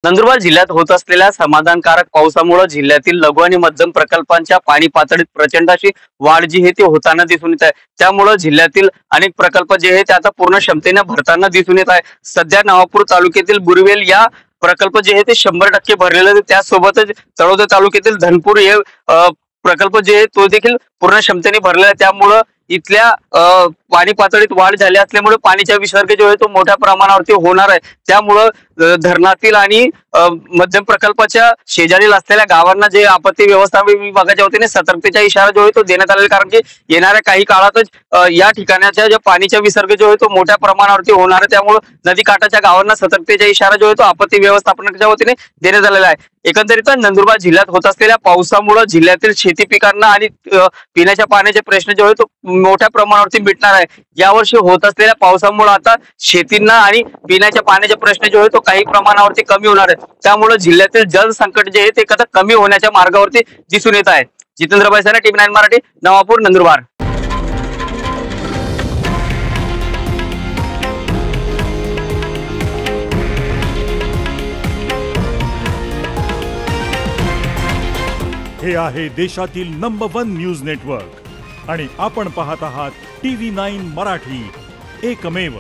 नंदुरबार जिल्ह्यात होत असलेल्या समाधानकारक पावसामुळे जिल्ह्यातील लघु आणि मध्यम प्रकल्पांच्या पाणी पातळीत प्रचंड अशी वाढ जी आहे ती होताना दिसून येत आहे। त्यामुळे जिल्ह्यातील अनेक प्रकल्प जे आहेत ते आता पूर्ण क्षमतेने भरताना दिसून येत आहे। सध्या नवापूर तालुक्यातील बुरवेल या प्रकल्प जे आहे ते 100% भरलेले आहे। त्यासोबतच तळोदा तालुक्यातील धनपूर हे प्रकल्प जे आहे तो देखील पूर्ण क्षमतेने भरलेला आहे। त्यामुळे इथल्या पाणी पातळीत वाढ झाली असल्यामुळे पाणीचा विसर्ग जो आहे तो मोठ्या प्रमाणावरती होणार आहे। त्यामुळे धरणातील आणि मध्यम प्रकल्पाच्या शेजारील असलेल्या गावांना जे आपत्ती व्यवस्थापन विभागाच्या वतीने सतर्कतेचा इशारा जो आहे तो देण्यात आलेला, कारण की येणाऱ्या काही काळातच या ठिकाणाच्या ज्या पाणीचा विसर्ग जो आहे तो मोठ्या प्रमाणावरती होणार आहे। त्यामुळे नदीकाठाच्या गावांना सतर्कतेचा इशारा जो आहे तो आपत्ती व्यवस्थापनाच्या वतीने देण्यात आलेला आहे। एकंदरीत नंदुरबार जिल्ह्यात होत असलेल्या पावसामुळे जिल्ह्यातील शेती पिकांना आणि पिण्याच्या पाण्याचे प्रश्न जो आहे तो मोठ्या प्रमाणावरती मिटणार आहे। यावर्षी होत असलेल्या पावसामुळे आता शेतींना आणि पिण्याच्या पाण्याचे प्रश्न जो आहे तो काही प्रमाणावरती कमी होणार आहे। त्यामुळे जिल्ह्यातील जल संकट जे आहे ते कदा कमी होण्याच्या मार्गावरती दिसून येत आहे। जितेंद्र बैसाना, टीव्ही 9 मराठी, नवापूर, नंदुरबार। हे आहे देशातील नंबर 1 न्यूज नेटवर्क आणि आपण पाहत आहात टीव्ही 9 मराठी, एकमेव।